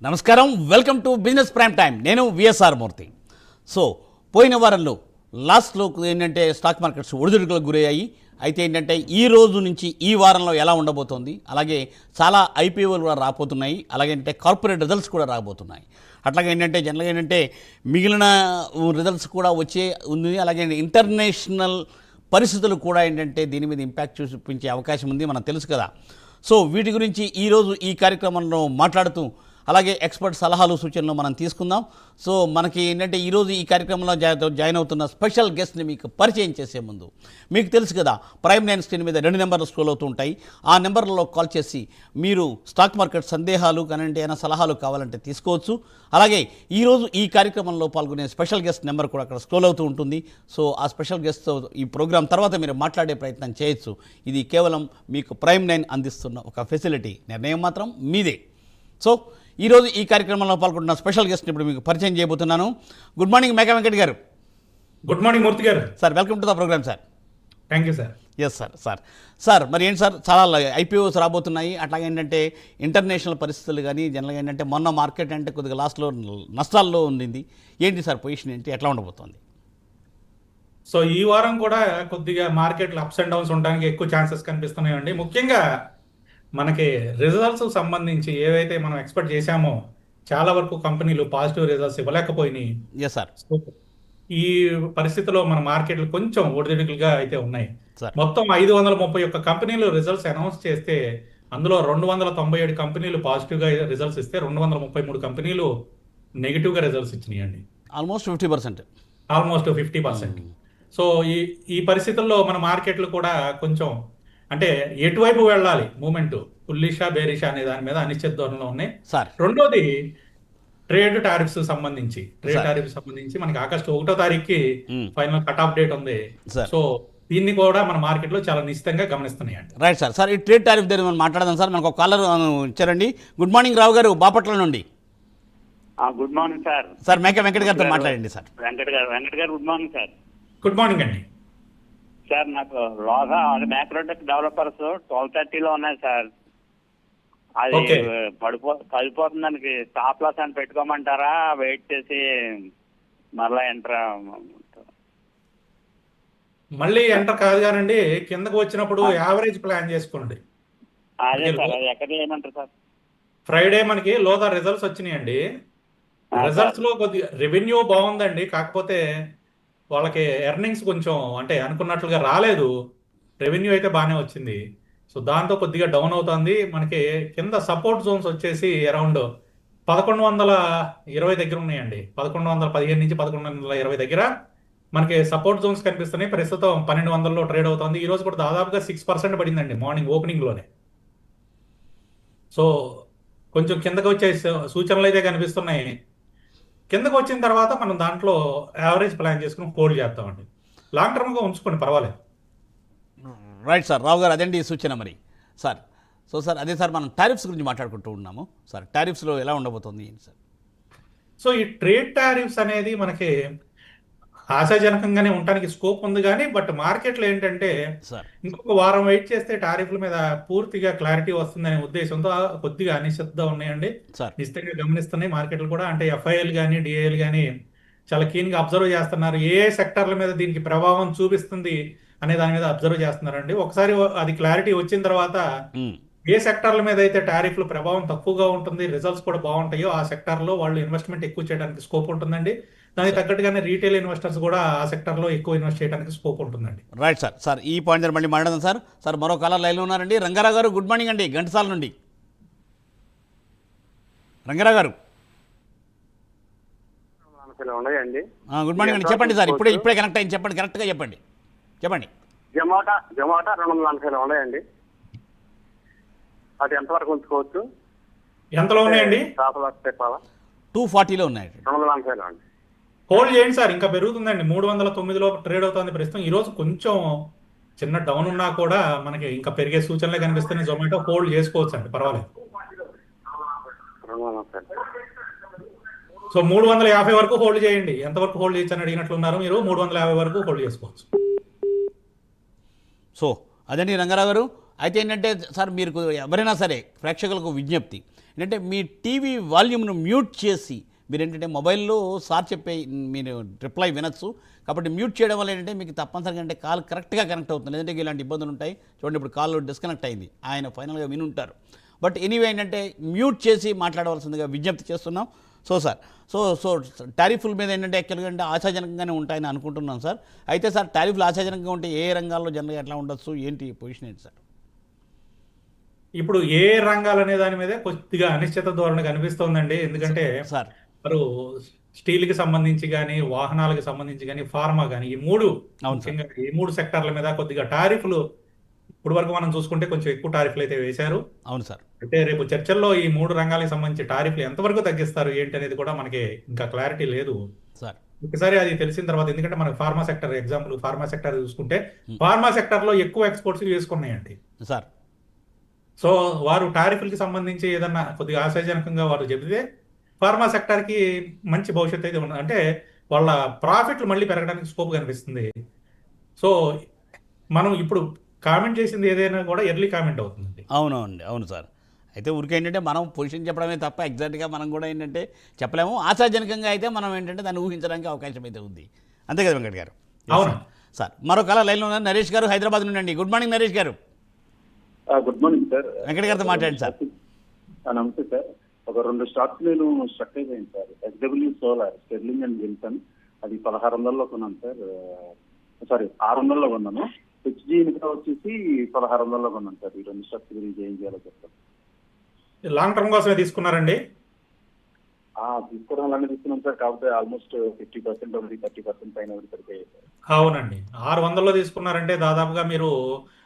నమస్కారం, welcome to business prime time. నేను VSR మూర్తి. So పోయిన వారంలో లాస్ట్లో ఏంటంటే స్టాక్ మార్కెట్స్ ఒడిదుడుకులకు గురయ్యాయి. అయితే ఏంటంటే ఈ రోజు నుంచి ఈ వారంలో ఎలా ఉండబోతోంది, అలాగే చాలా ఐపీఓలు కూడా రాబోతున్నాయి, అలాగే ఏంటంటే కార్పొరేట్ రిజల్ట్స్ కూడా రాబోతున్నాయి. అట్లాగే ఏంటంటే జనరల్గా ఏంటంటే మిగిలిన రిజల్ట్స్ కూడా వచ్చే ఉంది. అలాగే ఇంటర్నేషనల్ పరిస్థితులు కూడా ఏంటంటే దీని మీద ఇంపాక్ట్ చూపించే అవకాశం ఉంది, మనకు తెలుసు కదా. సో వీటి గురించి ఈరోజు ఈ కార్యక్రమంలో మాట్లాడుతూ అలాగే ఎక్స్పర్ట్ సలహాలు సూచనలు మనం తీసుకుందాం. సో మనకి ఏంటంటే ఈరోజు ఈ కార్యక్రమంలో జాయిన్ అవుతున్న స్పెషల్ గెస్ట్ని మీకు పరిచయం చేసే ముందు మీకు తెలుసు కదా, ప్రైమ్ 9 స్క్రీన్ మీద 2 నెంబర్లు స్క్రోల్ అవుతూ ఉంటాయి. ఆ నెంబర్లలో కాల్ చేసి మీరు స్టాక్ మార్కెట్ సందేహాలు కానీ ఏమైనా సలహాలు కావాలంటే తీసుకోవచ్చు. అలాగే ఈరోజు ఈ కార్యక్రమంలో పాల్గొనే స్పెషల్ గెస్ట్ నెంబర్ కూడా అక్కడ స్క్రోల్ అవుతూ ఉంటుంది. సో ఆ స్పెషల్ గెస్ట్తో ఈ ప్రోగ్రాం తర్వాత మీరు మాట్లాడే ప్రయత్నం చేయొచ్చు. ఇది కేవలం మీకు ప్రైమ్ 9 అందిస్తున్న ఒక ఫెసిలిటీ, నిర్ణయం మాత్రం మీదే. సో ఈరోజు ఈ కార్యక్రమంలో పాల్గొంటున్న స్పెషల్ గెస్ట్ని ఇప్పుడు మీకు పరిచయం చేయబోతున్నాను. గుడ్ మార్నింగ్ మేఘా వెంకట్ గారు. గుడ్ మార్నింగ్ మూర్తి గారు. Sir welcome to the programme sir. Thank you sir. Yes sir మరి ఏంటి సార్, చాలా ఐపీఓస్ రాబోతున్నాయి. అట్లాగే ఏంటంటే ఇంటర్నేషనల్ పరిస్థితులు కానీ జనరల్గా ఏంటంటే మొన్న మార్కెట్ అంటే కొద్దిగా లాస్ట్లో నష్టాల్లో ఉండింది. ఏంటి సార్ పొజిషన్ ఏంటి, ఎట్లా ఉండబోతోంది? సో ఈ వారం కూడా కొద్దిగా మార్కెట్లు అప్స్ అండ్ డౌన్స్ ఉండడానికి ఎక్కువ ఛాన్సెస్ కనిపిస్తున్నాయండి. ముఖ్యంగా మనకి రిజల్ట్స్ సంబంధించి ఏవైతే మనం ఎక్స్పెక్ట్ చేశామో చాలా వరకు కంపెనీలు పాజిటివ్ రిజల్ట్స్ ఇవ్వలేకపోయినాయి. Yes sir. ఈ పరిస్థితిలో మన మార్కెట్లు కొంచెం ఒడిదుడుకులుగా అయితే ఉన్నాయి. సార్ మొత్తం 531 కంపెనీలు రిజల్ట్స్ అనౌన్స్ చేస్తే అందులో 297 కంపెనీలు పాజిటివ్ గా రిజల్ట్స్ ఇస్తే 233 కంపెనీలు నెగిటివ్ గా రిజల్ట్స్ ఇచ్చినాయండి. ఆల్మోస్ట్ 50%. ఆల్మోస్ట్ 50%. సో ఈ పరిస్థితుల్లో మన మార్కెట్లు కూడా కొంచెం అంటే ఎటువైపు వెళ్ళాలి, మూమెంట్ బుల్లిషా బేరిషా అనే దాని మీద అనిశ్చిత ధోరణిలో ఉన్నాయి. రెండోది ట్రేడ్ టారిఫ్స్ సంబంధించి మనకి ఆగస్టు 1వ తారీఖుకి ఫైనల్ కట్ ఆఫ్ డేట్ ఉంది. సో దీన్ని కూడా మన మార్కెట్ లో చాలా నిశ్చితంగా గమనిస్తున్నాయండి. రైట్ సార్ ఈ ట్రేడ్ టారిఫ్ దగ్గర మనం మాట్లాడదాం సార్. మనకు ఒక కాలర్ ఇచ్చారండి. గుడ్ మార్నింగ్ రావు గారు, బాపట్ల నుండి. Good morning sir. సార్ మేక వెంకట్ గారితో మాట్లాడండి సార్. వెంకట్ గారు good morning sir. Good morning అండి. సార్ నాకు లోగా మ్యాక్రోటెక్ డెవలపర్స్ 12:30లో ఉన్నాయి సార్. అది పడిపోతుంది, దానికి స్టాప్ లాస్ అని పెట్టుకోమంటారా, వెయిట్ చేసి మళ్ళీ ఎంటర్ కాదు కానండి, కిందకు వచ్చినప్పుడు యావరేజ్ ప్లాన్ చేసుకోండి. అదే సార్, అది ఎక్కడ చేయమంటారు సార్? ఫ్రైడే మనకి లోదా రిజల్ట్స్ వచ్చినాయండి. రిజల్ట్స్ లో కొద్దిగా రెవెన్యూ బాగుందండి, కాకపోతే వాళ్ళకి ఎర్నింగ్స్ కొంచెం అంటే అనుకున్నట్లుగా రాలేదు. రెవెన్యూ అయితే బాగానే వచ్చింది. సో దాంతో కొద్దిగా డౌన్ అవుతుంది. మనకి కింద సపోర్ట్ జోన్స్ వచ్చేసి అరౌండ్ 1120 దగ్గర ఉన్నాయండి. 1115 నుంచి 1120 దగ్గర మనకి సపోర్ట్ జోన్స్ కనిపిస్తున్నాయి. ప్రస్తుతం 1200లో ట్రేడ్ అవుతుంది. ఈ రోజు కూడా దాదాపుగా 6% పడిందండి మార్నింగ్ ఓపెనింగ్ లోనే. సో కొంచెం కిందకి వచ్చే సూచనలు అయితే కనిపిస్తున్నాయి. కిందకు వచ్చిన తర్వాత మనం దాంట్లో యావరేజ్ ప్లాన్ చేసుకుని హోల్డ్ చేస్తామండి. లాంగ్ టర్మ్గా ఉంచుకోండి, పర్వాలేదు. రైట్ సార్, రావు గారు అదండి సూచన మరి సార్. సో సార్ అదే సార్, మనం టారిఫ్స్ గురించి మాట్లాడుకుంటూ ఉన్నాము సార్. టారిఫ్స్లో ఎలా ఉండబోతుంది ఏంటి సార్? సో ఈ ట్రేడ్ టారిఫ్స్ అనేది మనకి ఆశాజనకంగానే ఉండడానికి స్కోప్ ఉంది, కానీ బట్ మార్కెట్లో ఏంటంటే ఇంకొక వారం వెయిట్ చేస్తే టారిఫ్ల మీద పూర్తిగా క్లారిటీ వస్తుందనే ఉద్దేశంతో కొద్దిగా అనిశ్చిత ఉన్నాయండి. నిశ్చితంగా గమనిస్తున్నాయి మార్కెట్లు కూడా. అంటే ఎఫ్ఐఎల్ కానీ డిఐఎల్ కానీ చాలా కీన్ గా అబ్జర్వ్ చేస్తున్నారు. ఏ సెక్టర్ల మీద దీనికి ప్రభావం చూపిస్తుంది అనే దాని మీద అబ్జర్వ్ చేస్తున్నారండి. ఒకసారి అది క్లారిటీ వచ్చిన తర్వాత ఏ సెక్టర్ల మీద అయితే టారిఫ్లు ప్రభావం తక్కువగా ఉంటుంది, రిజల్ట్స్ కూడా బాగుంటాయో ఆ సెక్టర్లో వాళ్ళు ఇన్వెస్ట్మెంట్ ఎక్కువ చేయడానికి స్కోప్ ఉంటుందండి. దానికి తగ్గట్టుగానే రీటైల్ ఇన్వెస్టర్స్ కూడా ఆ సెక్టర్లో ఎక్కువ ఇన్వెస్ట్ చేయడానికి స్కోప్ ఉంటుందండి. రైట్ సార్ ఈ పాయింట్ దగ్గర మళ్ళీ మాట్లాడదాం సార్. సార్ మరో కాలర్ లైన్లో ఉన్నారండి. రంగారావు గారు గుడ్ మార్నింగ్ అండి, ఘంటసాల నుండి. రంగారావు గారు గుడ్ మార్నింగ్ అండి, చెప్పండి సార్. ఇప్పుడే కనెక్ట్ అయింది, చెప్పండి, కరెక్ట్గా చెప్పండి. జొమాటో 240 ఉన్నాయండి. అది ఎంతవరకు ఉంచుకోవచ్చు? ఎంతలో ఉన్నాయండి? 240లో ఉన్నాయి. 240 అండి. హోల్డ్ చేయండి సార్, ఇంకా పెరుగుతుందండి. 309లో ట్రేడ్ అవుతుంది ప్రస్తుతం. ఈ రోజు కొంచెం చిన్న డౌన్ ఉన్నా కూడా మనకి ఇంకా పెరిగే సూచనలే కనిపిస్తున్నాయి. జొమాటో హోల్డ్ చేసుకోవచ్చు అండి, పర్వాలేదు. సో 350 వరకు హోల్డ్ చేయండి. ఎంతవరకు హోల్డ్ చేయొచ్చు అని అడిగినట్లున్నారు మీరు. 350 వరకు హోల్డ్ చేసుకోవచ్చు. సో అదండి రంగారావు గారు. అయితే ఏంటంటే సార్, మీరు ఎవరైనా సరే ప్రేక్షకులకు విజ్ఞప్తి ఏంటంటే మీ టీవీ వాల్యూమ్ను మ్యూట్ చేసి మీరు ఏంటంటే మొబైల్లో సార్ చెప్పే మీరు రిప్లై వినొచ్చు. కాబట్టి మ్యూట్ చేయడం వల్ల ఏంటంటే మీకు తప్పనిసరిగా అంటే కాల్ కరెక్ట్గా కనెక్ట్ అవుతుంది. లేదంటే ఇలాంటి ఇబ్బందులు ఉంటాయి. చూడండి ఇప్పుడు కాల్ డిస్కనెక్ట్ అయింది, ఆయన ఫైనల్గా వినుంటారు. బట్ ఎనీవే ఏంటంటే మ్యూట్ చేసి మాట్లాడవలసిందిగా విజ్ఞప్తి చేస్తున్నాం. సో సార్ సో టారిఫ్ల మీద ఏంటంటే యాక్చువల్గా అంటే ఆశాజనకంగానే ఉంటాయని అనుకుంటున్నాం సార్. అయితే సార్ టారిఫ్లు ఆశాజనకంగా ఉంటే ఏ రంగాల్లో జనరల్గా ఎట్లా ఉండొచ్చు, ఏంటి పొజిషన్ ఏంటి సార్? ఇప్పుడు ఏ రంగాలు అనే దాని మీదే కొద్దిగా అనిశ్చిత ధోరణి కనిపిస్తోందండి. ఎందుకంటే సార్ వారు స్టీల్కి సంబంధించి కానీ, వాహనాలకు సంబంధించి కానీ, ఫార్మా కానీ ఈ మూడు అవును సార్. ముఖ్యంగా ఈ మూడు సెక్టార్ల మీద కొద్దిగా టారిఫ్లు ఇప్పుడు వరకు మనం చూసుకుంటే కొంచెం ఎక్కువ టారిఫ్లు అయితే వేశారు. అవును సార్. అంటే రేపు చర్చల్లో ఈ మూడు రంగాలకు సంబంధించి టారిఫ్లు ఎంతవరకు తగ్గిస్తారు ఏంటి అనేది కూడా మనకి ఇంకా క్లారిటీ లేదు. సార్ ఒకసారి అది తెలిసిన తర్వాత, ఎందుకంటే మనకి pharma sector example pharma sector చూసుకుంటే ఫార్మా సెక్టర్లో ఎక్కువ ఎక్స్పోర్ట్స్ చేసుకున్నాయండి. సార్ సో వారు టారిఫ్లకి సంబంధించి ఏదన్నా కొద్దిగా ఆశాజనకంగా వారు చెబితే ఫార్మా సెక్టార్కి మంచి భవిష్యత్తు అయితే ఉంది. అంటే వాళ్ళ ప్రాఫిట్లు మళ్ళీ పెరగడానికి స్కోప్ కనిపిస్తుంది. సో మనం ఇప్పుడు కామెంట్ చేసింది ఏదైనా కూడా ఎర్లీ కామెంట్ అవుతుంది. అవునండి, అవును సార్. అయితే ఊరికే ఏంటంటే మనం పొజిషన్ చెప్పడమే తప్ప ఎగ్జాక్ట్గా మనం కూడా ఏంటంటే చెప్పలేము. ఆశాజనకంగా అయితే మనం ఏంటంటే దాన్ని ఊహించడానికి అవకాశం అయితే ఉంది. అంతే కదా వెంకట్ గారు? అవును సార్ మరో కళ లైన్లో ఉన్నారు నరేష్ గారు, హైదరాబాద్ నుండి అండి. గుడ్ మార్నింగ్ నరేష్ గారు. Good morning sir. వెంకట్ గారితో మాట్లాడండి సార్. నమస్తే సార్. ఒక 2 స్టాక్స్ నేను స్ట్రక్ అయిపోయింది sir. SW solar, sterling and Wilson. అది 1600లో కొన్నాను సార్. సారీ 600లో కొన్నాను. హెచ్జీ ఇన్ఫ్రా వచ్చేసి 1600లో కొన్నాను సార్. ఈ 2 స్టాక్స్ గురించి ఏం చేయాలో చెప్తాను. లాంగ్ టర్మ్ కోసమే తీసుకున్నారండి? తీసుకోవడం అలానే తీసుకున్నాం సార్. కాకపోతే ఆల్మోస్ట్ 50% ఒకటి 30% పైన ఒకటి పడిపోయాయి సార్. అవునండి, 600లో తీసుకున్నారంటే దాదాపుగా మీరు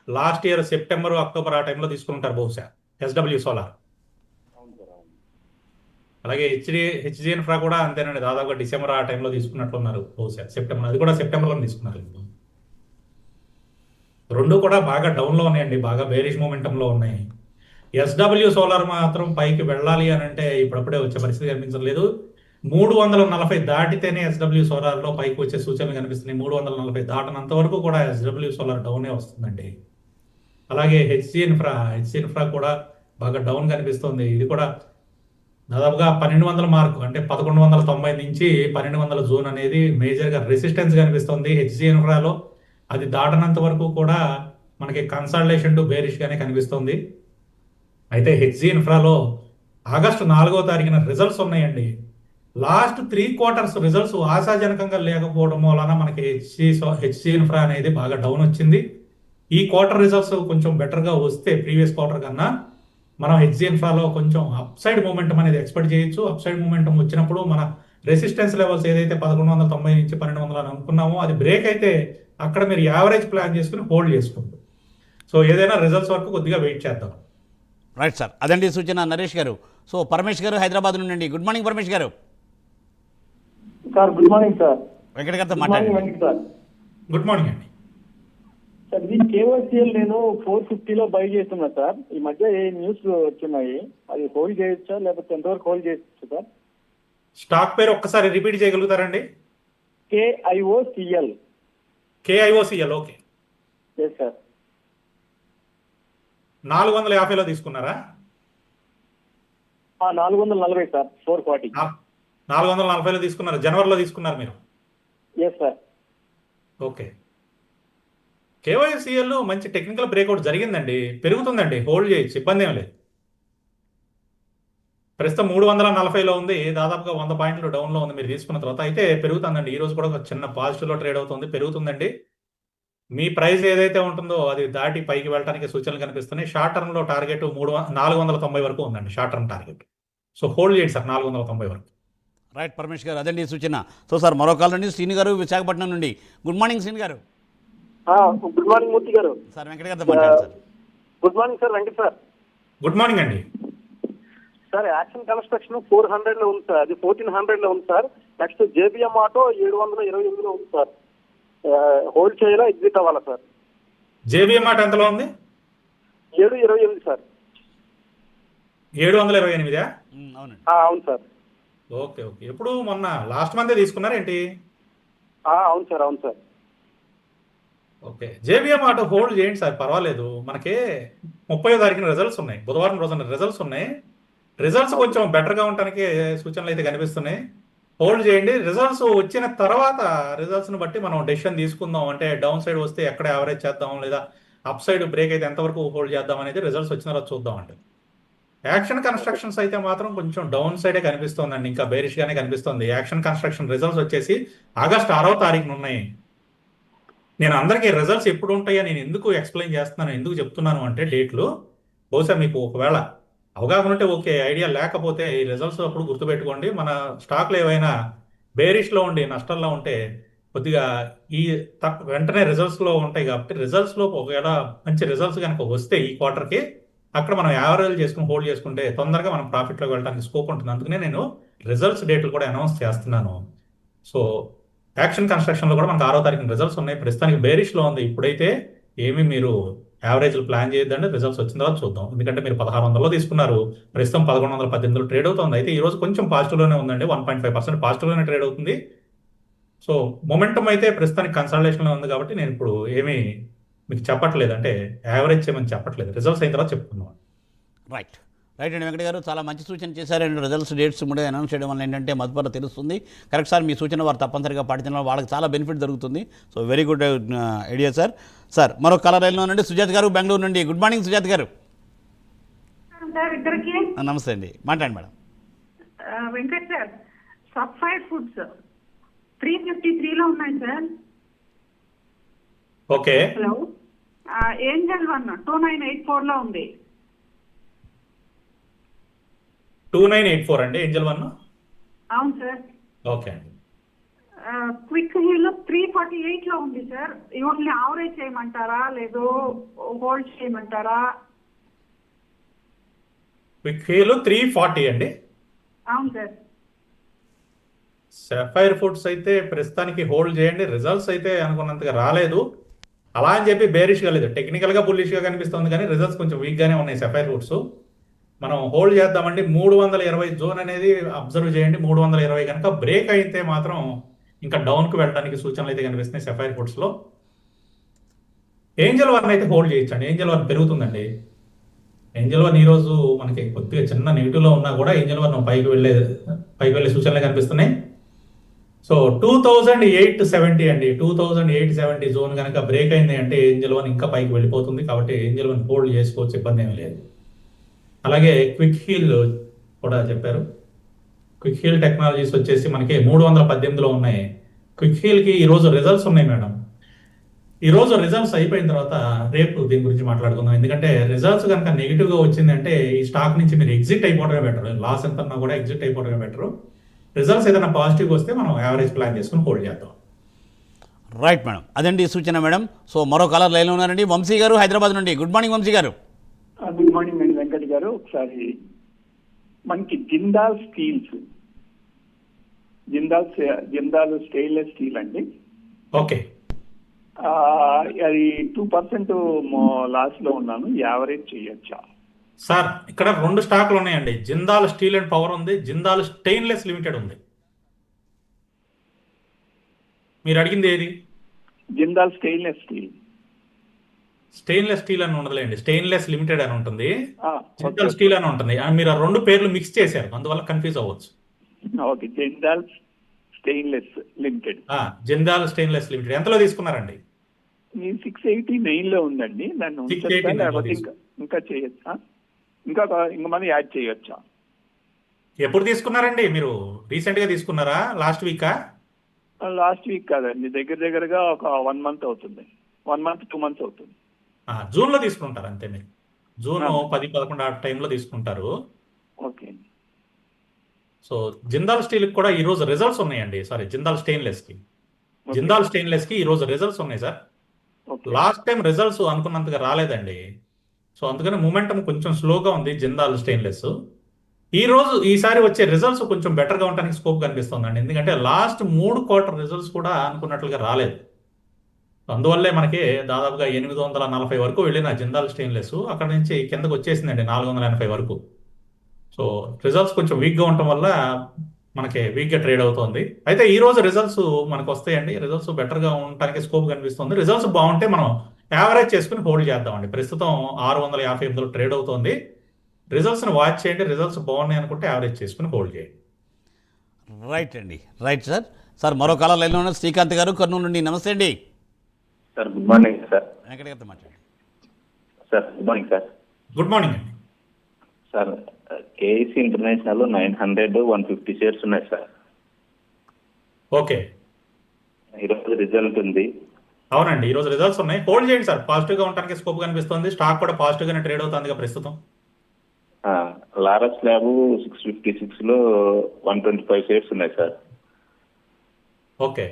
లాస్ట్ ఇయర్ సెప్టెంబర్ అక్టోబర్ ఆ టైంలో తీసుకుంటారు బహుశా ఎస్డబ్ల్యూ సోలార్. అవును సార్, అవును. అలాగే హెచ్జీ ఇన్ఫ్రా కూడా అంతేనండి, దాదాపుగా డిసెంబర్ ఆ టైంలో తీసుకున్నట్లున్నారు బహుశా సెప్టెంబర్. అది కూడా సెప్టెంబర్లో తీసుకున్నారు. రెండు కూడా బాగా డౌన్లో ఉన్నాయండి, బాగా బేరిష్ మూమెంటంలో ఉన్నాయి. ఎస్డబ్ల్యూ సోలార్ మాత్రం పైకి వెళ్ళాలి అని అంటే ఇప్పుడప్పుడే వచ్చే పరిస్థితి కనిపించలేదు. 340 దాటితేనే ఎస్డబ్ల్యూ సోలార్లో పైకి వచ్చే సూచనలు కనిపిస్తున్నాయి. 340 దాటనంత వరకు కూడా ఎస్డబ్ల్యూ సోలార్ డౌనే వస్తుందండి. అలాగే హెచ్జీ ఇన్ఫ్రా కూడా బాగా డౌన్ కనిపిస్తుంది. ఇది కూడా దాదాపుగా 1200 మార్కు, అంటే 1190 నుంచి 1200 జోన్ అనేది మేజర్గా రెసిస్టెన్స్ కనిపిస్తుంది హెచ్జీ ఇన్ఫ్రాలో. అది దాటనంత వరకు కూడా మనకి కన్సాలిడేషన్ టు బేరిష్గానే కనిపిస్తుంది. అయితే హెచ్జీ ఇన్ఫ్రాలో ఆగస్టు 4వ తారీఖున రిజల్ట్స్ ఉన్నాయండి. లాస్ట్ 3 క్వార్టర్స్ రిజల్ట్స్ ఆశాజనకంగా లేకపోవడం వలన మనకి హెచ్జీ ఇన్ఫ్రా అనేది బాగా డౌన్ వచ్చింది. ఈ క్వార్టర్ రిజల్ట్స్ కొంచెం బెటర్గా వస్తే ప్రీవియస్ క్వార్టర్ కన్నా మనం హెచ్జీ ఇన్ఫ్రాలో కొంచెం అప్ సైడ్ మూమెంటం అనేది ఎక్స్పెక్ట్ చేయొచ్చు. అప్ సైడ్ మూమెంటం వచ్చినప్పుడు మన రెసిస్టెన్స్ లెవెల్స్ ఏదైతే 1190 నుంచి 1200 అని అనుకున్నామో అది బ్రేక్ అయితే అక్కడ మీరు యావరేజ్ ప్లాన్ చేసుకుని హోల్డ్ చేసుకుంటారు. సో ఏదైనా రిజల్ట్స్ వరకు కొద్దిగా వెయిట్ చేద్దాం. రైట్ సార్, అదండి సూచన నరేష్ గారు. సో పరమేష్ గారు హైదరాబాద్ నుండి. గుడ్ మార్నింగ్ పరమేష్ గారు. Sir good morning sir. Venkata గారితో గుడ్ మార్నింగ్ మాట్లాడండి. వెంకట్ సార్. గుడ్ మార్నింగ్ అండి. సార్ ఇది కేవైసీఎల్ నేను 450లో బై చేస్తున్నా సార్. ఈ మధ్య ఏ న్యూస్ వచ్చినాయి, అది హోల్డ్ చేయొచ్చా లేకపోతే ఎంతవరకు హోల్డ్ చేయొచ్చు సార్? స్టాక్ పేరు ఒక్కసారి రిపీట్ చేయగలుగుతారండి? KIOCL. KIOCL, okay. Yes sir. 450లో తీసుకున్నారా? 440 సార్, 440. 440లో తీసుకున్నారు, జనవరిలో తీసుకున్నారు మీరు? Yes sir. ఓకే. కేవైసీఎల్ మంచి టెక్నికల్ బ్రేక్అవుట్ జరిగిందండి, పెరుగుతుందండి, హోల్డ్ చేయొచ్చు, ఇబ్బంది ఏం లేదు. ప్రస్తుతం 340లో ఉంది, దాదాపుగా 100 పాయింట్లు డౌన్లో ఉంది మీరు తీసుకున్న తర్వాత. అయితే పెరుగుతుందండి, ఈ రోజు కూడా ఒక చిన్న పాజిటివ్లో ట్రేడ్ అవుతుంది, పెరుగుతుందండి. మీ ప్రైస్ ఏదైతే ఉంటుందో అది దాటి పైకి వెళ్ళడానికి సూచనలు కనిపిస్తున్నాయి. షార్ట్ టర్మ్లో టార్గెట్ 490 వరకు ఉందండి, short term target. So hold చేయండి సార్ 490 వరకు. రైట్ పరమేష్ గారు, అదండి సూచన. సో సార్ మరో కాల్ నుండి శ్రీని గారు విశాఖపట్నం నుండి. గుడ్ మార్నింగ్ శ్రీని గారు. గుడ్ మార్నింగ్ మూర్తి గారు. సార్ వెంకట గారితో మాట్లాడండి sir. Good morning sir Venkat sir. Good morning అండి. సార్ యాక్షన్ కన్స్ట్రక్షన్ 400లో ఉంది సార్, అది 1400లో ఉంది సార్. నెక్స్ట్ JBM ఆటో 728లో ఉంది సార్. హోల్డ్ చేయాలా ఎగ్జిట్ అవ్వాలా సార్? JBM మాట ఎంతలో ఉంది? 728 సార్. 728? అవునండి. అవును సార్. Okay okay. ఎప్పుడు మొన్న లాస్ట్ మంతే తీసుకున్నారేంటి? అవును సార్, అవును sir. Okay, JBM auto hold చేయండి సార్, పర్వాలేదు. మనకి 30వ తారీఖున రిజల్ట్స్ ఉన్నాయి, బుధవారం రోజున రిజల్ట్స్ ఉన్నాయి. రిజల్ట్స్ కొంచెం బెటర్గా ఉండటానికి సూచనలు అయితే కనిపిస్తున్నాయి. హోల్డ్ చేయండి. రిజల్ట్స్ వచ్చిన తర్వాత రిజల్ట్స్ని బట్టి మనం డెసిషన్ తీసుకుందాం. అంటే డౌన్ సైడ్ వస్తే ఎక్కడ యావరేజ్ చేద్దాం, లేదా అప్ సైడ్ బ్రేక్ అయితే ఎంతవరకు హోల్డ్ చేద్దాం అనేది రిజల్ట్స్ వచ్చిన తర్వాత చూద్దాం అంటే. యాక్షన్ కన్స్ట్రక్షన్స్ అయితే మాత్రం కొంచెం డౌన్ సైడే కనిపిస్తోందండి, ఇంకా బేరిష్ గానే కనిపిస్తుంది. యాక్షన్ కన్స్ట్రక్షన్ రిజల్ట్స్ వచ్చేసి ఆగస్టు 6వ తారీఖున ఉన్నాయి. నేను అందరికీ రిజల్ట్స్ ఎప్పుడు ఉంటాయో నేను ఎందుకు ఎక్స్ప్లెయిన్ చేస్తున్నాను, ఎందుకు చెప్తున్నాను అంటే డేట్లు బహుశా మీకు ఒకవేళ అవగాహన ఉంటే ఓకే, ఐడియా లేకపోతే ఈ రిజల్ట్స్ అప్పుడు గుర్తుపెట్టుకోండి. మన స్టాక్లు ఏవైనా బేరిష్లో ఉండి నష్టాల్లో ఉంటే కొద్దిగా ఈ వెంటనే రిజల్ట్స్లో ఉంటాయి కాబట్టి రిజల్ట్స్లో ఒకవేళ మంచి రిజల్ట్స్ కనుక వస్తే ఈ క్వార్టర్కి అక్కడ మనం యావరేజ్ చేసుకుని హోల్డ్ చేసుకుంటే తొందరగా మనం ప్రాఫిట్లోకి వెళ్ళడానికి స్కోప్ ఉంటుంది. అందుకనే నేను రిజల్ట్స్ డేట్లు కూడా అనౌన్స్ చేస్తున్నాను. సో యాక్షన్ కన్స్ట్రక్షన్లో కూడా మనకు 6వ తారీఖున రిజల్ట్స్ ఉన్నాయి. ప్రస్తుతానికి బేరిష్లో ఉంది. ఇప్పుడైతే ఏమి మీరు యావరేజ్లు ప్లాన్ చేయొద్దండి, రిజల్ట్స్ వచ్చిన తర్వాత చూద్దాం. ఎందుకంటే మీరు 1600లో తీసుకున్నారు, ప్రస్తుతం 1118లో ట్రేడ్ అవుతుంది. అయితే ఈ రోజు కొంచెం పాజిటివ్లోనే ఉందండి, 1.5% పాజిటివ్లోనే ట్రేడ్ అవుతుంది. సో మొమెంటం అయితే ప్రస్తుతానికి కన్సల్టేషన్లో ఉంది కాబట్టి నేను ఇప్పుడు ఏమీ మీకు చెప్పట్లేదు, అంటే యావరేజ్ చేయమని చెప్పట్లేదు. రిజల్ట్స్ అయిన తర్వాత చెప్పుకుందాం. రైట్ రైట్ అండి వెంకట గారు, చాలా మంచి సూచన చేశారండి. రిజల్ట్స్ డేట్స్ కూడా అనౌన్స్ చేయడం వల్ల ఏంటంటే మదుపర తెలుస్తుంది. కరెక్ట్ సార్, మీ సూచన వారు తప్పనిసరిగా పాటించడం వల్ల వాళ్ళకి చాలా బెనిఫిట్ జరుగుతుంది. So very good idea sir. Sir మరో కలర్ లైన్లో నుండి సుజాత్ గారు బెంగళూరు నుండి. గుడ్ మార్నింగ్ సుజాత్ గారు. ఇద్దరికి నమస్తే అండి, మాట్లాడండి మేడం. వెంకట్ సార్, సబ్ఫైర్ ఫుడ్స్ 353లో ఉన్నాయి సార్. ఓకే, హలో, ఏంజల్ 1 2984లో ఉంది. 2984 అండి ఏంజల్ 1. అవును సార్. ఓకే అండి. క్విక్ హీల్ 348లో ఉంది సార్. ఇవన్నీ యావరేజ్ చేయమంటారా లేదో హోల్డ్ చేయమంటారా? క్విక్ హీల్ 340 అండి. అవును సార్. సఫైర్ ఫుడ్స్ అయితే ప్రస్తుతానికి హోల్డ్ చేయండి. రిజల్ట్స్ అయితే అనుకున్నంతగా రాలేదు, అలా అని చెప్పి బేరిష్గా లేదు, టెక్నికల్గా బుల్లిష్గా కనిపిస్తుంది, కానీ రిజల్ట్స్ కొంచెం వీక్గానే ఉన్నాయి సఫైర్ ఫుడ్స్. మనం హోల్డ్ చేద్దామండి. 320 జోన్ అనేది అబ్జర్వ్ చేయండి. 320 కనుక బ్రేక్ అయితే మాత్రం ఇంకా డౌన్కి వెళ్ళడానికి సూచనలు అయితే కనిపిస్తున్నాయి సఫైర్ ఫుడ్స్లో. ఏంజల్ 1 అయితే హోల్డ్ చేయొచ్చండి. ఏంజల్ 1 పెరుగుతుందండి. ఏంజల్ 1 ఈరోజు మనకి కొద్దిగా చిన్న నెగిటివ్లో ఉన్నా కూడా ఏంజల్ 1 పైకి వెళ్ళే సూచనలు కనిపిస్తున్నాయి. సో 2870 అండి, 2870 జోన్ కనుక బ్రేక్ అయింది అంటే ఏంజల్ 1 ఇంకా పైకి వెళ్ళిపోతుంది. కాబట్టి ఏంజల్ 1 హోల్డ్ చేసుకోవచ్చు, ఇబ్బంది ఏమీ లేదు. అలాగే క్విక్ హీల్ కూడా చెప్పారు. క్విక్ హీల్ టెక్నాలజీస్ వచ్చేసి మనకి 318లో ఉన్నాయి. క్విక్ హీల్కి ఈరోజు రిజల్ట్స్ ఉన్నాయి మేడం. ఈరోజు రిజల్ట్స్ అయిపోయిన తర్వాత రేపు దీని గురించి మాట్లాడుకుందాం. ఎందుకంటే రిజల్ట్స్ కనుక నెగిటివ్గా వచ్చిందంటే ఈ స్టాక్ నుంచి మీరు ఎగ్జిట్ అయిపోవడమే బెటర్. లాస్ ఎంత ఉన్నా కూడా ఎగ్జిట్ అయిపోవడమే బెటర్. రిజల్ట్స్ ఏదైనా పాజిటివ్గా వస్తే మనం యావరేజ్ ప్లాన్ చేసుకుని హోల్డ్ చేద్దాం. రైట్ మేడం, అదండి సూచన మేడం. సో మరో కలర్ లైన్లో ఉన్నారండి వంశీ గారు హైదరాబాద్ నుండి. గుడ్ మార్నింగ్ వంశీ గారు. గుడ్ మార్నింగ్ అండి వెంకట్ గారు. ఒకసారి మనకి Jindal steels, Jindal stainless steel అండి. ఓకే, అది 2% లాస్ లో ఉన్నాను, యావరేజ్ చేయొచ్చా? సార్ ఇక్కడ 2 స్టాక్లు ఉన్నాయండి. జిందాల్ స్టీల్ అండ్ పవర్ ఉంది, జిందాల్ స్టెయిన్లెస్ లిమిటెడ్ ఉంది. మీరు అడిగింది ఏది? Jindal stainless steel. Stainless steel అని ఉండదులేండి, స్టెయిన్లెస్ లిమిటెడ్ అని ఉంటుంది, జిందాల్ స్టీల్ అని ఉంటుంది. మీరు ఆ 2 పేర్లు మిక్స్ చేశారు, అందువల్ల కన్ఫ్యూజ్ అవ్వచ్చు. Okay, Jindal stainless limited. Jindal stainless limited ఎంతలో తీసుకున్నారండి? 689లో ఉందండి. దాన్ని ఇంకా చేయొచ్చా? ఇంకా మనం యాడ్ చేయొచ్చా? ఎప్పుడు తీసుకున్నారండి మీరు? రీసెంట్ గా తీసుకున్నారా? లాస్ట్ వీకా? లాస్ట్ వీక్ కాదండి, దగ్గరగా ఒక 1 మంత్ అవుతుంది. 1 మంత్ 2 మంత్స్ అవుతుంది. జూన్ లో తీసుకుంటారు అంతే. మీరు జూన్ 10-11 ఆ టైంలో తీసుకుంటారు. ఓకే. సో జిందాల్ స్టీల్ కూడా ఈ రోజు రిజల్ట్స్ ఉన్నాయండి. సారీ, జిందాల్ స్టెయిన్లెస్ కి ఈ రోజు రిజల్ట్స్ ఉన్నాయి సార్. లాస్ట్ టైం రిజల్ట్స్ అనుకున్నంతగా రాలేదండి. సో అందుకని మూమెంటం కొంచెం స్లోగా ఉంది జిందాల్ స్టెయిన్లెస్. ఈసారి వచ్చే రిజల్ట్స్ కొంచెం బెటర్గా ఉండడానికి స్కోప్ కనిపిస్తుందండి. ఎందుకంటే లాస్ట్ 3 క్వార్టర్ రిజల్ట్స్ కూడా అనుకున్నట్లుగా రాలేదు. అందువల్లే మనకి దాదాపుగా 840 వరకు వెళ్ళిన జిందాల్ స్టెయిన్లెస్ అక్కడ నుంచి కిందకు వచ్చేసిందండి 480 వరకు. సో రిజల్ట్స్ కొంచెం వీక్గా ఉండటం వల్ల మనకి వీక్గా ట్రేడ్ అవుతుంది. అయితే ఈ రోజు రిజల్ట్స్ మనకు వస్తాయండి. రిజల్ట్స్ బెటర్గా ఉండటానికి స్కోప్ కనిపిస్తుంది. రిజల్ట్స్ బాగుంటే మనం యావరేజ్ చేసుకుని హోల్డ్ చేద్దామండి. ప్రస్తుతం 658లో ట్రేడ్ అవుతుంది. రిజల్ట్స్ని వాచ్ చేయండి. రిజల్ట్స్ బాగున్నాయి అనుకుంటే యావరేజ్ చేసుకుని హోల్డ్ చేయండి. రైట్ అండి, రైట్ సార్. సార్ మరో కాలం లైన్లో ఉన్న శ్రీకాంత్ గారు కర్నూలు నుండి. నమస్తే అండి. Sir good morning sir. Venkata గారితో మాట్లాడండి. Sir good morning sir. Good morning అండి. సార్ కేఈసీ ఇంటర్నేషనల్ 900 150 షేర్స్ ఉన్నాయి సార్. ఓకే, ఈరోజు రిజల్ట్ ఉంది. అవునండి, ఈరోజు రిజల్ట్స్ ఉన్నాయి. హోల్డ్ చేయండి సార్. పాజిటివ్గా ఉండడానికి స్కోప్ కనిపిస్తుంది. స్టాక్ కూడా పాజిటివ్గానే ట్రేడ్ అవుతుంది ప్రస్తుతం. లారస్ ల్యాబ్ 656 లో 125 షేర్స్ ఉన్నాయి సార్. ఓకే,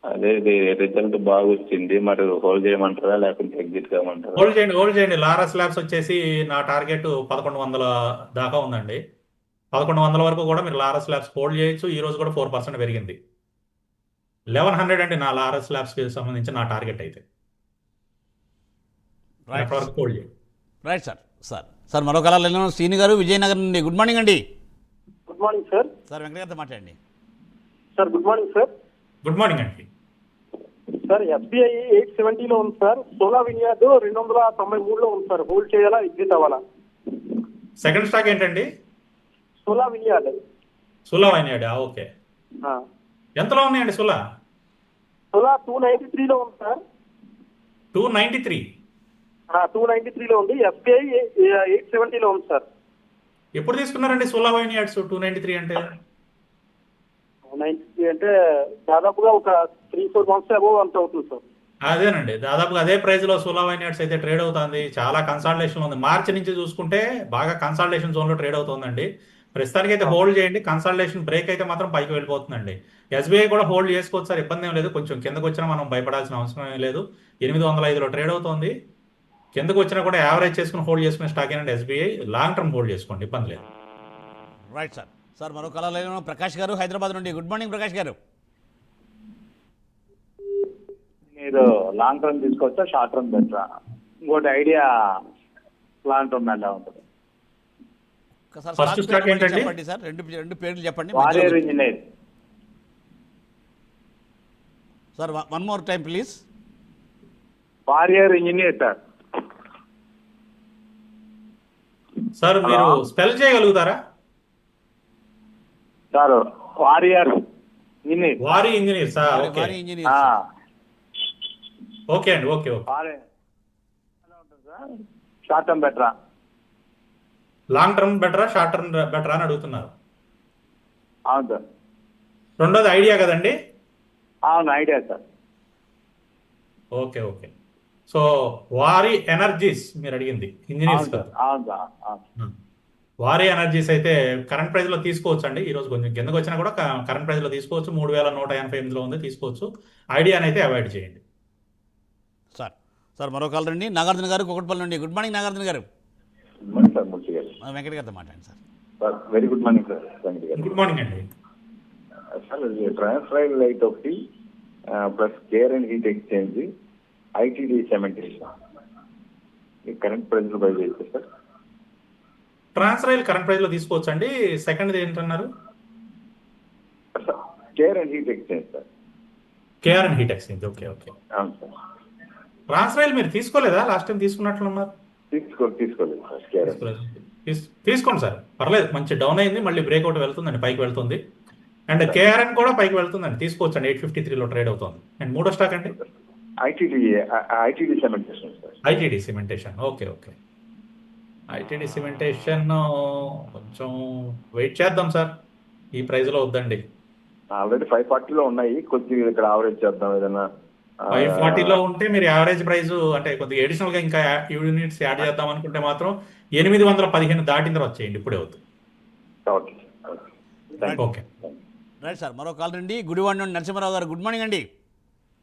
అదే రిజల్ట్ బాగా వచ్చింది, మరి హోల్డ్ చేయమంటారా లేకుంటే ఎగ్జిట్ కామంటారా? హోల్డ్ చేయండి, హోల్డ్ చేయండి. లారస్ ల్యాబ్స్ వచ్చేసి నా టార్గెట్ 1100 దాకా ఉందండి. 1100 వరకు కూడా మీరు లారస్ ల్యాబ్స్ హోల్డ్ చేయొచ్చు. ఈ రోజు కూడా 4% పెరిగింది. 1100 అండి నా లారస్ ల్యాబ్స్కి సంబంధించి నా టార్గెట్ అయితే. రైట్ వరకు హోల్డ్ చేయండి. Right sir. సార్ సార్ మరో కాలం లైన్లో ఉన్న శ్రీని గారు విజయనగరం నుండి. గుడ్ మార్నింగ్ అండి. Good morning sir. Sir Venkata గారితో మాట్లాడండి. Sir good morning sir. Good morning అండి. సార్ ఎస్బీఐ 870లో ఉంది సార్. సోలా వినియార్డ్ 293లో ఉంది సార్. హోల్డ్ చేయాలా, ఎగ్జిట్ అవ్వాలా? సెకండ్ స్టాక్ ఏంటండి? సోలా వినియార్డ్. సులా వైనాడా? ఓకే, ఎంతలో ఉన్నాయండి సులా? సోలా 293లో ఉంది సార్. 293. 293లో ఉంది. ఎస్బీఐ 870లో ఉంది సార్. ఎప్పుడు తీసుకున్నారండి సులా వైనాడ్స్ 293 అంటే? 293 అంటే దాదాపుగా ఒక 3-4 మంత్స్ అబోవ్ అంత అవుతుంది సార్. అదేనండి, దాదాపుగా అదే ప్రైస్ లో సోలా వైనాడ్స్ అయితే ట్రేడ్ అవుతుంది. చాలా కన్సాలిడేషన్ ఉంది. మార్చి నుంచి చూసుకుంటే బాగా కన్సాలిడేషన్ జోన్ లో ట్రేడ్ అవుతుందండి. ప్రస్తుతానికి అయితే హోల్డ్ చేయండి. కన్సాలిడేషన్ బ్రేక్ అయితే మాత్రం పైకి వెళ్ళిపోతుందండి. ఎస్బీఐ కూడా హోల్డ్ చేసుకోవచ్చు సార్, ఇబ్బంది ఏం లేదు. కొంచెం కిందకు వచ్చినా మనం భయపడాల్సిన అవసరం ఏం లేదు. 805లో ట్రేడ్ అవుతుంది. కిందకు వచ్చినా కూడా యావరేజ్ చేసుకుని హోల్డ్ చేసుకునే స్టాక్ ఏంటంటే ఎస్బీఐ. లాంగ్ టర్మ్ హోల్డ్ చేసుకోండి, ఇబ్బంది లేదు. Right sir. సార్ మరో కాలం లైన్లో ఉన్న ప్రకాష్ గారు హైదరాబాద్ నుండి. గుడ్ మార్నింగ్ ప్రకాష్ గారు. మీరు లాంగ్ టర్మ్ తీసుకోవచ్చా, షార్ట్ టర్మ్ బెటరా? ఇంకోటి ఐడియా లాంగ్ టర్మ్ ఎలా ఉంటుంది? ఒకసారి First స్టాక్ stock పేరు ఏంటండి? చెప్పండి సార్. రెండు పేర్లు చెప్పండి. Warrior engineer. Sir one more time please. Warrior engineer sir. Sir మీరు స్పెల్ చేయగలుగుతారా? Sir warrior engineer. వారి ఇంజనీర్ సార్. ఓకే, వారి ఇంజనీర్. ఓకే అండి. Okay, okay. ఎలా ఉంటుంది సార్? షార్ట్ టర్మ్ బెటరా, లాంగ్ టర్మ్ బెటరా, షార్ట్ టర్మ్ బెటరా అని అడుగుతున్నారు. అవును సార్. రెండోది ఐడియా కదండి? అవును, idea sir. Okay, okay. So వారి ఎనర్జీస్ మీరు అడిగింది, ఇంజనీర్స్ అవును కాదు. సార్. అవును సార్. అవును. వారి ఎనర్జీస్ అయితే కరెంట్ ప్రైస్ లో తీసుకోవచ్చు అండి. ఈ రోజు కొంచెం కిందకు వచ్చినా కూడా కరెంట్ ప్రైస్ లో తీసుకోవచ్చు. 3188లో ఉంది, తీసుకోవచ్చు. ఐడియాని అయితే అవాయిడ్ చేయండి. సార్ సార్ మరో కాల్ రండి. నాగార్జున గారు కుకట్పల్లి నుండి. గుడ్ మార్నింగ్ నాగార్జున గారు. గుడ్ మార్నింగ్ సార్ మూర్తి గారు. వెంకట గారితో మాట్లాడండి sir. Sir very good morning sir Venkata గారు. గుడ్ మార్నింగ్ అండి. సార్ ట్రాన్స్ఫరైల్ లైట్ ఒకటి plus care and heat exchange ITD cementation ఈ కరెంట్ ప్రైస్ లో బై చేయొచ్చు సార్? ట్రాన్స్రైల్ కరెంట్ ప్రైస్ లో తీసుకోవచ్చు అండి. సెకండ్ ఏంటన్నారు? Care and heat exchange sir. KR and heat exchange. Okay, okay. అవును సార్. ట్రాన్స్రైల్ మీరు తీసుకోలేదా? Last time తీసుకున్నట్లున్నారు. తీసుకోలేదు సార్. కేర్ తీసుకోండి సార్, పర్లేదు. మంచి డౌన్ అయింది, మళ్ళీ బ్రేక్అవుట్ వెళ్తుందండి, పైకి వెళ్తుంది. అండ్ కేఆర్ఎన్ కూడా పైకి వెళ్తుందండి, తీసుకోవచ్చు అండి. 853లో ట్రేడ్ అవుతుంది. అండ్ మూడో స్టాక్ అండి ITD cementation sir. ITD cementation. Okay, okay. ITD cementation కొంచెం వెయిట్ చేద్దాం సార్, ఈ ప్రైస్లో వద్దండి. ఆల్రెడీ 540లో ఉన్నాయి, కొద్దిగా ఇక్కడ ఆవరేజ్ చేద్దాం ఏదైనా. 540లో ఉంటే మీరు యావరేజ్ ప్రైస్ అంటే కొద్దిగా అడిషనల్గా ఇంకా యూనిట్స్ యాడ్ చేద్దాం అనుకుంటే మాత్రం 815 దాటిన తర్వాత చేయండి, ఇప్పుడే అవుతుంది. Okay okay, right sir. మరో కాల్ రండి. గుడివాడ నుండి నరసింహారావు గారు. గుడ్ మార్నింగ్ అండి.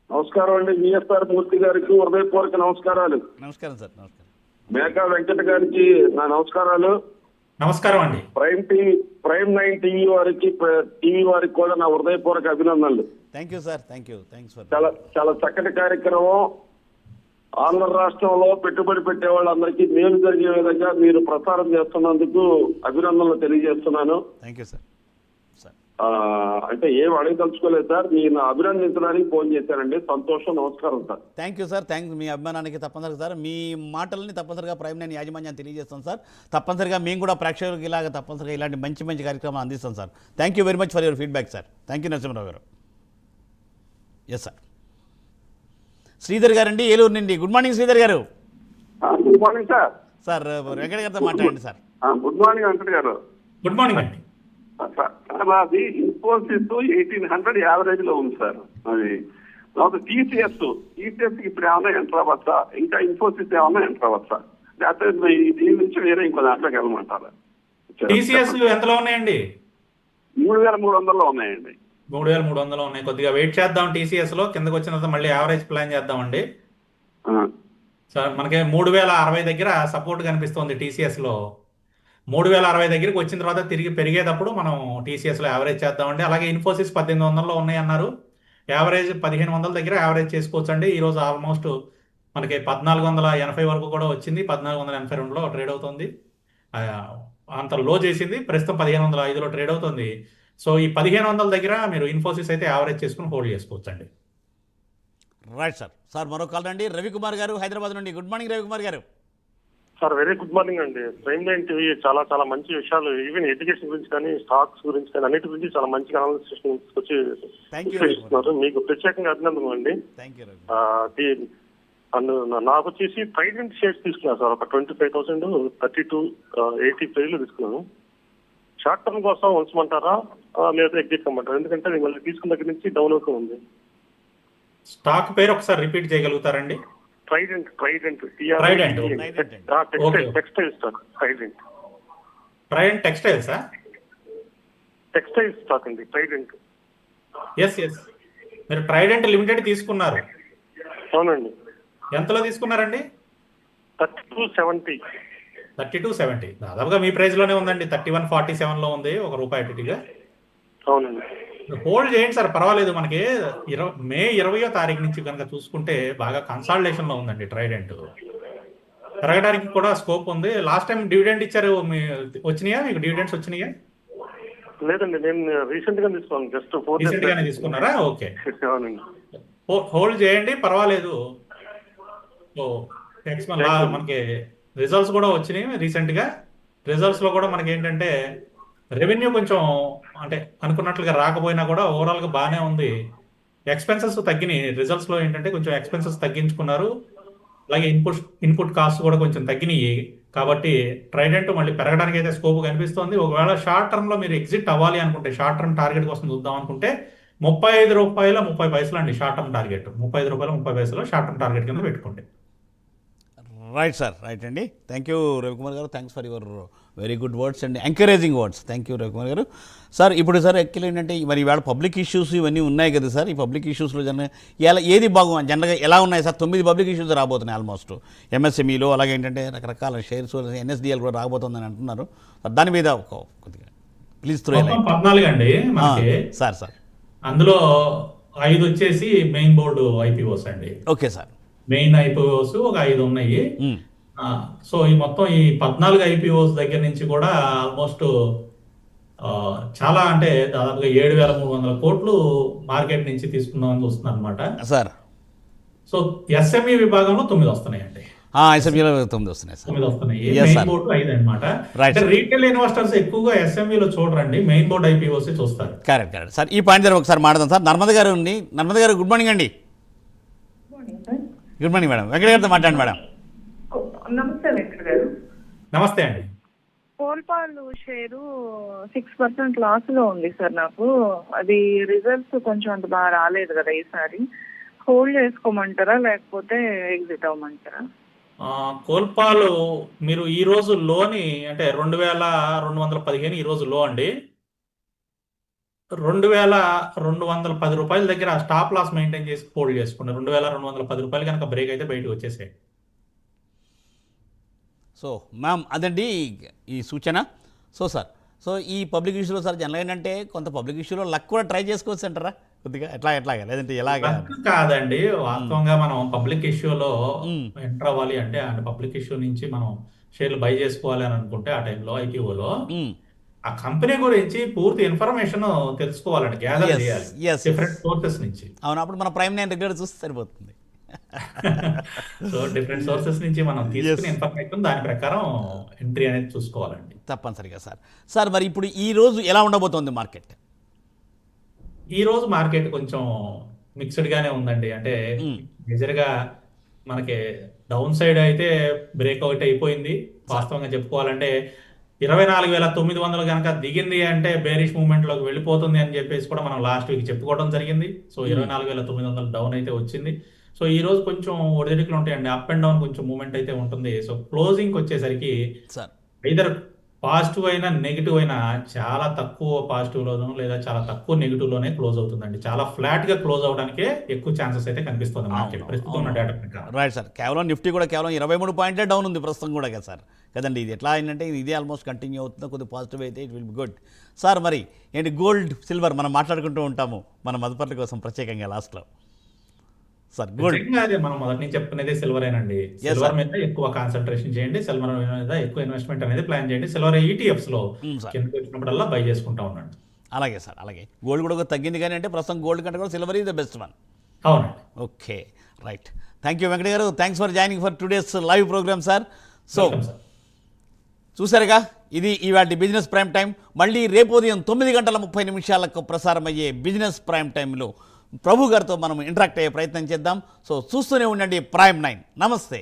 నమస్కారం అండి. విఎస్ఆర్ మూర్తి గారికి హృదయపూర్వక నమస్కారాలు. నమస్కారం సార్. నమస్కారం. మేకా వెంకట గారికి నా నమస్కారాలు. నమస్కారం అండి. ప్రైమ్ 9 టీవీ వారికి కూడా నా హృదయపూర్వక అభినందనలు. Thank you sir. Thanks for చాలా చక్కటి కార్యక్రమం. ఆంధ్ర రాష్ట్రంలో పెట్టుబడి పెట్టే వాళ్ళందరికీ మేలు జరిగే విధంగా మీరు ప్రసారం చేస్తున్నందుకు అభినందనలు తెలియజేస్తున్నాను. Thank you sir. అంటే ఏం అడగదలుచుకోలేదు సార్, నేను అభినందించడానికి ఫోన్ చేశానండి. సంతోషం, నమస్కారం sir. Thank you sir, thanks. మీ అభిమానానికి తప్పనిసరిగా సార్, మీ మాటల్ని తప్పనిసరిగా ప్రైమ్ నైన్ యాజమాన్యాన్ని తెలియజేస్తాం సార్. తప్పనిసరిగా మేము కూడా ప్రేక్షకులకు ఇలాగ తప్పనిసరిగా ఇలాంటి మంచి మంచి కార్యక్రమాలు అందిస్తాం sir. Thank you very much for your feedback sir. Thank you Narasimharao గారు. Yes sir. శ్రీధర్ గారండి, ఏలూరు నుండి. గుడ్ మార్నింగ్ శ్రీధర్ గారు. Good morning sir. Sir Venkata గారితో మాట్లాడండి సార్. గుడ్ మార్నింగ్ వెంకట గారు. గుడ్ మార్నింగ్ అండి. అది ఇన్ఫోసిస్ 1800 యావరేజ్ లో ఉంది సార్. అది తర్వాత టీసీఎస్ ఇప్పుడు ఏమన్నా ఎంటర్ అవ్వచ్చా, ఇంకా ఇన్ఫోసిస్ ఏమన్నా ఎంటర్ అవ్వచ్చా, లేకపోతే దీని నుంచి వేరే ఇంకో దాంట్లోకి వెళ్ళమంటారా? టీసీఎస్ ఎంతలో ఉన్నాయండి? 3300లో ఉన్నాయండి. 3300 ఉన్నాయి. కొద్దిగా వెయిట్ చేద్దాం. టీసీఎస్ లో కిందకు వచ్చిన తర్వాత మళ్ళీ యావరేజ్ ప్లాన్ చేద్దామండి. సార్ మనకి 3060 దగ్గర సపోర్ట్ కనిపిస్తుంది టీసీఎస్ లో. 3060 దగ్గరికి వచ్చిన తర్వాత తిరిగి పెరిగేటప్పుడు మనం టీసీఎస్లో యావరేజ్ చేద్దామండి. అలాగే ఇన్ఫోసిస్ 1800లో ఉన్నాయి అన్నారు. యావరేజ్ 1500 దగ్గర యావరేజ్ చేసుకోవచ్చు అండి. ఈరోజు ఆల్మోస్ట్ మనకి 1480 వరకు కూడా వచ్చింది. 1482లో ట్రేడ్ అవుతుంది. అంత లో చేసింది. ప్రస్తుతం 1505లో ట్రేడ్ అవుతుంది. సో ఈ 1500 దగ్గర మీరు ఇన్ఫోసిస్ అయితే యావరేజ్ చేసుకుని హోల్డ్ చేసుకోవచ్చు అండి. Right sir. సార్ మరో కాల్ అండి, రవికుమార్ గారు హైదరాబాద్ నుండి. గుడ్ మార్నింగ్ రవికుమార్ గారు. సార్ వెరీ గుడ్ మార్నింగ్ అండి. ప్రైమ్ నైన్ టీవీ చాలా చాలా మంచి విషయాలు, ఈవెన్ ఎడ్యుకేషన్ గురించి కానీ స్టాక్స్ గురించి కానీ అన్నిటి గురించి చాలా మంచిగా అనాలిసిస్ వచ్చి ఇస్తున్నారు. మీకు ప్రత్యేకంగా అభినందనలు అండి. నాకు వచ్చేసి ట్రైడెంట్ షేర్స్ తీసుకున్నాను సార్. ఒక 25,000 3280 తీసుకున్నాను. షార్ట్ టర్మ్ కోసం ఉంచమంటారా లేదా ఎగ్జిట్ అమ్మంటారా? ఎందుకంటే అది మళ్ళీ తీసుకున్న దగ్గర నుంచి డౌన్ అవుతూ ఉంది. స్టాక్ పేరు ఒకసారి రిపీట్ చేయగలుగుతారండి? Trident textile stock. ట్రైడెంట్ టెక్స్టైల్సా? టెక్స్టైల్ స్టాక్ అండి ట్రైడెంట్. ఎస్ మీరు ట్రైడెంట్ లిమిటెడ్ తీసుకున్నారు? అవునండి. ఎంతలో తీసుకున్నారండి? 3270. దాదాపుగా మీ ప్రైస్ లోనే ఉందండి. 3147లో ఉంది, ₹1 అటుగా. అవునండి. హోల్డ్ చేయండి సార్, పర్వాలేదు. మనకి మే 20వ తారీఖు నుంచి కనుక చూసుకుంటే బాగా కన్సాలిడేషన్ లో ఉందండి ట్రైడెంట్. పెరగడానికి కూడా స్కోప్ ఉంది. లాస్ట్ టైం డివిడెండ్ ఇచ్చారు, వచ్చినాయా మీకు? డివిడెండ్స్ వచ్చినాయా? లేదండి, నేను రీసెంట్ గా తీసుకున్నాను. జస్ట్ రీసెంట్ గానే తీసుకున్నారా? ఓకే. అవునండి. హోల్డ్ చేయండి, పర్వాలేదు. మనకి రిజల్ట్స్ కూడా వచ్చినాయి రీసెంట్ గా. రిజల్ట్స్ లో కూడా మనకి ఏంటంటే రెవెన్యూ కొంచెం అంటే అనుకున్నట్లుగా రాకపోయినా కూడా ఓవరాల్ గా బాగానే ఉంది. ఎక్స్పెన్సెస్ తగ్గినాయి. రిజల్ట్స్ లో ఏంటంటే కొంచెం ఎక్స్పెన్సెస్ తగ్గించుకున్నారు. అలాగే ఇన్పుట్ కాస్ట్ కూడా కొంచెం తగ్గినాయి. కాబట్టి ట్రైడెంట్ మళ్ళీ పెరగడానికి అయితే స్కోప్ కనిపిస్తుంది. ఒకవేళ షార్ట్ టర్మ్ లో మీరు ఎగ్జిట్ అవ్వాలి అనుకుంటే, షార్ట్ టర్మ్ టార్గెట్ కోసం చూద్దాం అనుకుంటే ₹35.30 అండి short term target. ₹35.30 short term target కింద పెట్టుకోండి. రైట్ సార్, రైట్ అండి. థ్యాంక్ యూ రవికుమార్ గారు. Thanks for your very good words and encouraging words. Thank you Ravikumar గారు. సార్ ఇప్పుడు సార్ యాక్చువల్లీ ఏంటంటే మరి ఇవాళ పబ్లిక్ ఇష్యూస్ ఇవన్నీ ఉన్నాయి కదా సార్. ఈ పబ్లిక్ ఇష్యూస్లో ఏది జనరల్గా ఎలా ఉన్నాయి సార్? 9 పబ్లిక్ ఇష్యూస్ రాబోతున్నాయి ఆల్మోస్ట్. ఎంఎస్ఎంఈలో అలాగే ఏంటంటే రకరకాల షేర్స్, ఎన్ఎస్డిఎల్ కూడా రాబోతుందని అంటున్నారు. దాని మీద కొద్దిగా ప్లీజ్ త్రూ. 14 అండి మనకి. సార్ అందులో 5 వచ్చేసి మెయిన్ బోర్డు ఐపీఓస్ అండి. Okay sir. మెయిన్ ఐపీఓస్ ఒక 5 ఉన్నాయి. సో ఈ మొత్తం ఈ 14 ఐపీఓస్ దగ్గర నుంచి కూడా ఆల్మోస్ట్ చాలా అంటే దాదాపుగా 7,300 కోట్లు మార్కెట్ నుంచి తీసుకుందామని చూస్తున్నారు అనమాట సార్. సో ఎస్ఎంఈ విభాగంలో 9 వస్తున్నాయండి. ఎస్ఎంఈలో 9 వస్తున్నాయి సార్. 9 వస్తున్నాయి. మెయిన్ బోర్డు 5 అనమాట. రీటైల్ ఇన్వెస్టర్స్ ఎక్కువగా ఎస్ఎంఈలో చూడరండి, మెయిన్ బోర్డు ఐపీఓస్ చూస్తారు. Correct sir. ఈ పాయింట్ దగ్గర ఒకసారి మాట్లాడదాం సార్. నర్మద గారు ఉంది. నర్మద గారు గుడ్ మార్నింగ్ అండి. Good morning madam. వెంకట గారితో మాట్లాడండి మేడం. నమస్తే వెంకట గారు. నమస్తే అండి. కోల్పాలు షేరు 6% లాస్ లో ఉంది సార్. నాకు అది రిజల్ట్స్ కొంచెం అంత బాగా రాలేదు కదా ఈసారి. హోల్డ్ చేసుకోమంటారా లేకపోతే ఎగ్జిట్ అవ్వమంటారా? కోల్పాలు మీరు ఈ రోజు లోని అంటే 2215 ఈ రోజు లో అండి. ₹2,210 దగ్గర స్టాప్ లాస్ మెయింటైన్ చేసి హోల్డ్ చేసుకోండి. ₹2,210 కనుక బ్రేక్ అయితే బయటకు వచ్చేసాయి. సో మ్యామ్ అదండి ఈ సూచన. సో ఈ పబ్లిక్ ఇష్యూలో సార్ జనరల్ ఏంటంటే కొంత పబ్లిక్ ఇష్యూలో లక్ కూడా ట్రై చేసుకోవచ్చు అంటారా కొద్దిగా? ఎట్లాగా లేదంటే ఎలాగా? కాదండి, వాస్తవంగా మనం పబ్లిక్ ఇష్యూలో ఎంటర్ అవ్వాలి అంటే పబ్లిక్ ఇష్యూ నుంచి మనం షేర్లు బై చేసుకోవాలి అని అనుకుంటే ఆ టైంలో ఐపీఓలో ఆ కంపెనీ గురించి పూర్తి ఇన్ఫర్మేషన్ తెలుసుకోవాలండి, గ్యాదర్ Yes, చేయాలి yes, డిఫరెంట్ సోర్సెస్ నుంచి. అవును, అప్పుడు మన ప్రైమ్ 9 రెగ్యులర్ చూస్తే సరిపోతుంది. సో డిఫరెంట్ సోర్సెస్ నుంచి మనం తీసుకునే ఇన్ఫర్మేషన్ దాని ప్రకారం ఎంట్రీ అనేది చూసుకోవాలండి. తప్పనిసరిగా సార్ మరి ఇప్పుడు ఈ రోజు ఎలా ఉండబోతోంది మార్కెట్? ఈ రోజు మార్కెట్ కొంచెం మిక్స్డ్ గానే ఉందండి. అంటే మేజర్గా మనకి డౌన్ సైడ్ అయితే బ్రేక్అవుట్ అయిపోయింది. వాస్తవంగా చెప్పుకోవాలంటే 24,900 కనుక దిగింది అంటే బేరిష్ మూవ్మెంట్ లోకి వెళ్ళిపోతుంది అని చెప్పేసి కూడా మనం లాస్ట్ వీక్ చెప్పుకోవడం జరిగింది. సో 24,900 డౌన్ అయితే వచ్చింది. సో ఈ రోజు కొంచెం ఒడిదుడుకులు ఉంటాయండి, అప్ అండ్ డౌన్ కొంచెం మూవ్మెంట్ అయితే ఉంటుంది. సో క్లోజింగ్ వచ్చేసరికి ఐదర్ పాజిటివ్ అయినా నెగిటివ్ అయినా చాలా తక్కువ పాజిటివ్ లోను లేదా చాలా తక్కువ నెగిటివ్ లోనే క్లోజ్ అవుతుందండి. చాలా ఫ్లాట్ గా క్లోజ్ అవడానికే ఎక్కువ ఛాన్సెస్ అయితే కనిపిస్తుంది మార్కెట్ ప్రస్తుతం ఉన్న డేటా ప్రకారం. రైట్ సార్, కేవలం నిఫ్టీ కూడా కేవలం 23 పాయింట్లే డౌన్ ఉంది ప్రస్తుతం కూడా కదా సార్ కదండి. ఇది ఎట్లా అయిందంటే ఇదే ఆల్మోస్ట్ కంటిన్యూ అవుతుంది, కొద్దిగా పాజిటివ్ అయితే it will be good. Sir మరి ఏంటి గోల్డ్ సిల్వర్ మనం మాట్లాడుకుంటూ ఉంటాము మన మదుపర్ల కోసం ప్రత్యేకంగా లాస్ట్లో. సార్ గోల్డ్ మనం మొదటి నుంచి చెప్పుకునేది సిల్వర్ ఏనండి. సిల్వర్ మీద ఎక్కువ కాన్సన్ట్రేషన్ చేయండి, సిల్వర్ మీద ఎక్కువ ఇన్వెస్ట్మెంట్ అనేది ప్లాన్ చేయండి. సిల్వర్ ETFs లో కిందకి వచ్చినప్పుడల్లా బై చేసుకుంటా ఉండండి. అలాగే సార్, అలాగే గోల్డ్ కూడా తగ్గింది కానీ అంటే ప్రస్తుతం గోల్డ్ కంటే కూడా silver is the best one. అవునండి. Okay right, thank you Venkata గారు, thanks for joining for today's live program sir. So చూసారుగా, ఇది ఇవాళ బిజినెస్ ప్రైమ్ టైం. మళ్ళీ రేపు ఉదయం 9:30 ప్రసారమయ్యే బిజినెస్ ప్రైమ్ టైంలో ప్రభు గారితో మనం ఇంటరాక్ట్ అయ్యే ప్రయత్నం చేద్దాం. సో చూస్తూనే ఉండండి ప్రైమ్ 9. నమస్తే.